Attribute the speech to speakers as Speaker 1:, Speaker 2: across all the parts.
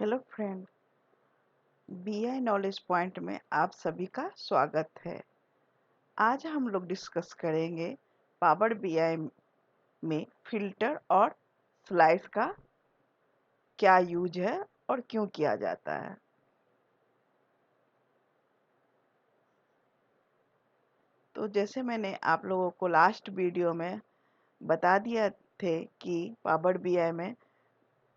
Speaker 1: Hello friend, BI knowledge point में आप सभी का स्वागत है। आज हम लोग डिस्कस करेंगे पावर बीआई में फिल्टर और स्लाइस का क्या यूज है और क्यों किया जाता है। तो जैसे मैंने आप लोगों को लास्ट वीडियो में बता दिया थे कि पावर बीआई में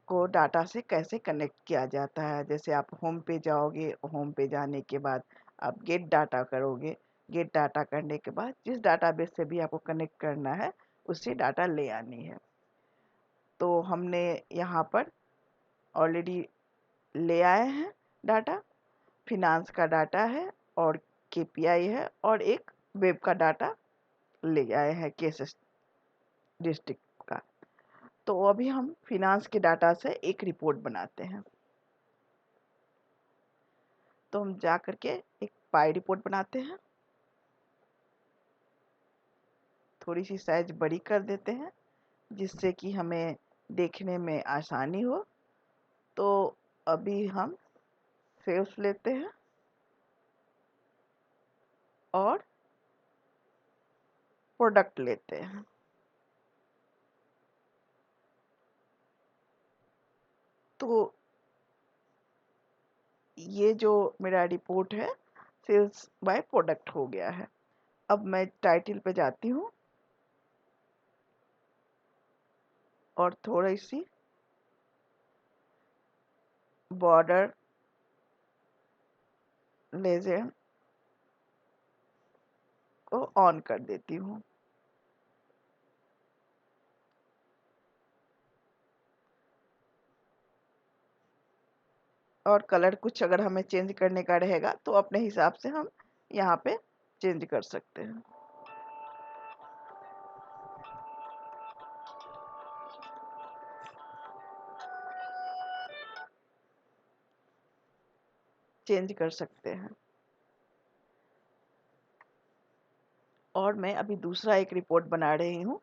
Speaker 1: को डाटा से कैसे कनेक्ट किया जाता है। जैसे आप होम पे जाओगे, होम पे जाने के बाद आप गेट डाटा करोगे। गेट डाटा करने के बाद जिस डाटाबेस से भी आपको कनेक्ट करना है उससे डाटा ले आनी है। तो हमने यहाँ पर ऑलरेडी ले आए हैं डाटा। फिनांस का डाटा है और केपीआई है और एक वेब का डाटा ले आए हैं केस डिस्ट्रिक्ट का। तो अभी हम फिनांस के डाटा से एक रिपोर्ट बनाते हैं। तो हम जा करके एक पाई रिपोर्ट बनाते हैं। थोड़ी सी साइज बड़ी कर देते हैं जिससे कि हमें देखने में आसानी हो। तो अभी हम सेल्स लेते हैं और प्रोडक्ट लेते हैं। तो ये जो मेरा रिपोर्ट है सेल्स बाय प्रोडक्ट हो गया है। अब मैं टाइटल पे जाती हूँ और थोड़ी सी बॉर्डर लेजेंड को ऑन कर देती हूँ। और कलर कुछ अगर हमें चेंज करने का रहेगा तो अपने हिसाब से हम यहाँ पे चेंज कर सकते हैं। चेंज कर सकते हैं। और मैं अभी दूसरा एक रिपोर्ट बना रही हूँ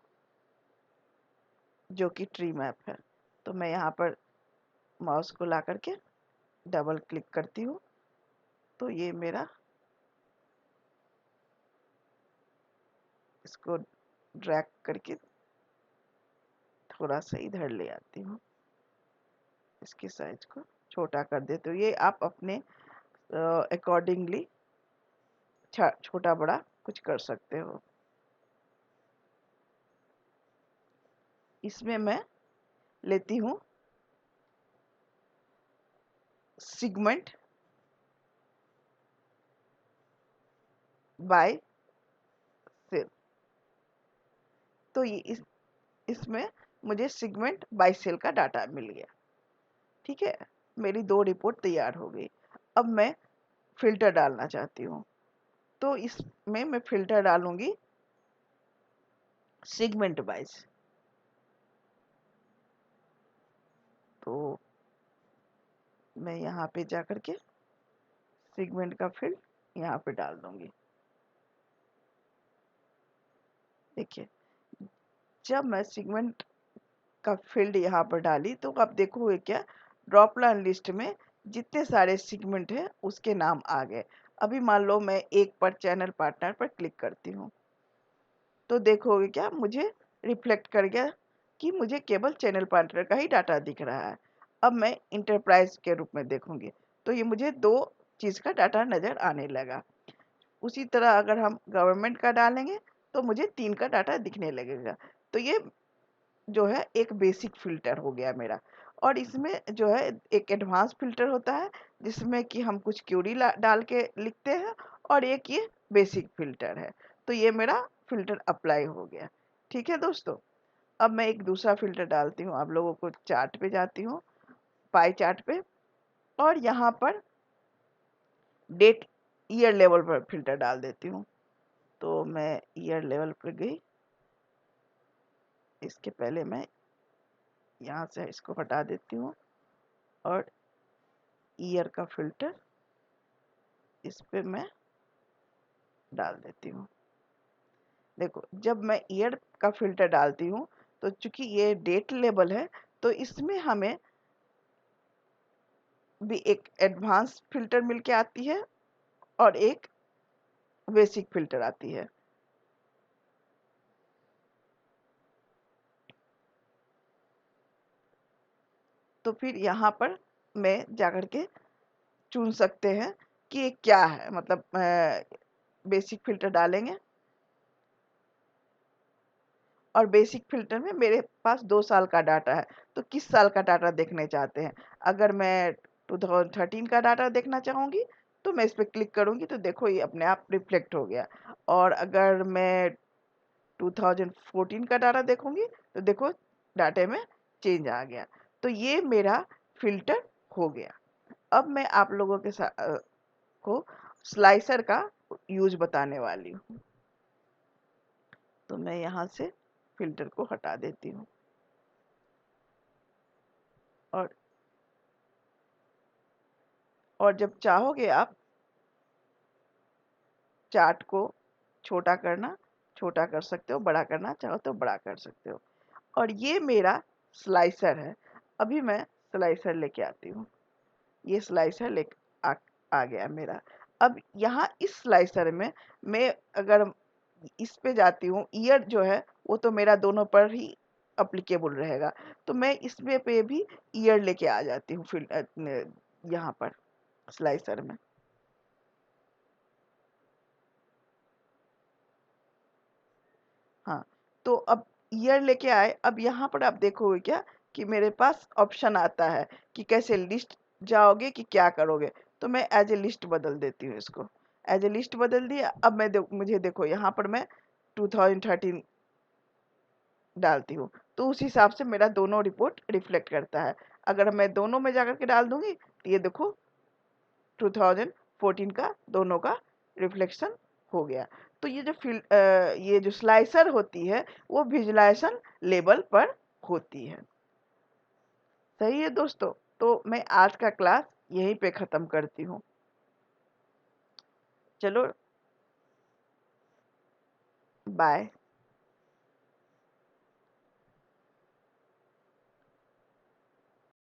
Speaker 1: जो कि ट्री मैप है। तो मैं यहाँ पर माउस को ला करके डबल क्लिक करती हूँ तो ये मेरा इसको ड्रैग करके थोड़ा सा इधर ले आती हूँ। इसकी साइज को छोटा कर देती हूँ। ये आप अपने अकॉर्डिंगली छोटा बड़ा कुछ कर सकते हो। इसमें मैं लेती हूँ सिगमेंट बाय सेल। तो ये इसमें मुझे सिगमेंट बाय सेल का डाटा मिल गया। ठीक है, मेरी दो रिपोर्ट तैयार हो गई। अब मैं फिल्टर डालना चाहती हूँ। तो इसमें मैं फिल्टर डालूंगी सिगमेंट वाइज। तो मैं यहाँ पे जा करके सिगमेंट का फील्ड यहाँ पे डाल दूंगी। देखिए, जब मैं सिगमेंट का फील्ड यहाँ पर डाली तो आप देखोगे क्या ड्रॉप डाउन लिस्ट में जितने सारे सेगमेंट है उसके नाम आ गए। अभी मान लो मैं एक पर चैनल पार्टनर पर क्लिक करती हूँ तो देखोगे क्या मुझे रिफ्लेक्ट कर गया कि मुझे केवल चैनल पार्टनर का ही डाटा दिख रहा है। अब मैं इंटरप्राइज के रूप में देखूंगी तो ये मुझे दो चीज़ का डाटा नज़र आने लगा। उसी तरह अगर हम गवर्नमेंट का डालेंगे तो मुझे 3 का डाटा दिखने लगेगा। तो ये जो है एक बेसिक फ़िल्टर हो गया मेरा। और इसमें जो है एक एडवांस फ़िल्टर होता है जिसमें कि हम कुछ क्वेरी डाल के लिखते हैं और एक ये बेसिक फ़िल्टर है। तो ये मेरा फ़िल्टर अप्लाई हो गया। ठीक है दोस्तों, अब मैं एक दूसरा फ़िल्टर डालती हूँ। आप लोगों को चार्ट पे जाती हूँ, पाई चार्ट पे, और यहाँ पर डेट ईयर लेवल पर फ़िल्टर डाल देती हूँ। तो मैं ईयर लेवल पर गई। इसके पहले मैं यहाँ से इसको हटा देती हूँ और ईयर का फिल्टर इस पे मैं डाल देती हूँ। देखो, जब मैं ईयर का फिल्टर डालती हूँ तो चूंकि ये डेट लेबल है तो इसमें हमें भी एक एडवांस फिल्टर मिलके आती है और एक बेसिक फिल्टर आती है। तो फिर यहाँ पर मैं जाकर के चुन सकते हैं कि ये क्या है, मतलब बेसिक फिल्टर डालेंगे और बेसिक फिल्टर में मेरे पास 2 साल का डाटा है, तो किस साल का डाटा देखने चाहते हैं। अगर मैं 2013 का डाटा देखना चाहूँगी तो मैं इस पर क्लिक करूँगी, तो देखो ये अपने आप रिफ्लेक्ट हो गया। और अगर मैं 2014 का डाटा देखूंगी तो देखो डाटे में चेंज आ गया। तो ये मेरा फिल्टर हो गया। अब मैं आप लोगों के साथ को स्लाइसर का यूज बताने वाली हूँ। तो मैं यहाँ से फिल्टर को हटा देती हूँ और जब चाहोगे आप चार्ट को छोटा करना, छोटा कर सकते हो, बड़ा करना चाहो तो बड़ा कर सकते हो। और ये मेरा स्लाइसर है। अभी मैं स्लाइसर लेके आती हूँ। ये स्लाइसर आ गया मेरा। अब यहाँ इस स्लाइसर में मैं अगर इस पे जाती हूँ, ईयर जो है वो तो मेरा दोनों पर ही अप्लीकेबल रहेगा, तो मैं इसमें पे भी ईयर लेके आ जाती हूँ यहाँ पर स्लाइसर में। हाँ, तो अब ईयर लेके आए। अब यहाँ पर आप देखोगे क्या कि मेरे पास ऑप्शन आता है कि कैसे लिस्ट जाओगे कि क्या करोगे। तो मैं एज ए लिस्ट बदल देती हूँ इसको। एज ए लिस्ट बदल दिया। अब मुझे देखो यहाँ पर मैं 2013 डालती हूँ, तो उस हिसाब से मेरा दोनों रिपोर्ट रिफ्लेक्ट करता है। अगर मैं दोनों में जाकर के डाल दूंगी तो ये देखो 2014 का दोनों का रिफ्लेक्शन हो गया। तो ये जो स्लाइसर होती है वो विजुलाइजेशन लेवल पर होती है। सही है दोस्तों। तो मैं आज का क्लास यहीं पे खत्म करती हूँ। चलो, बाय।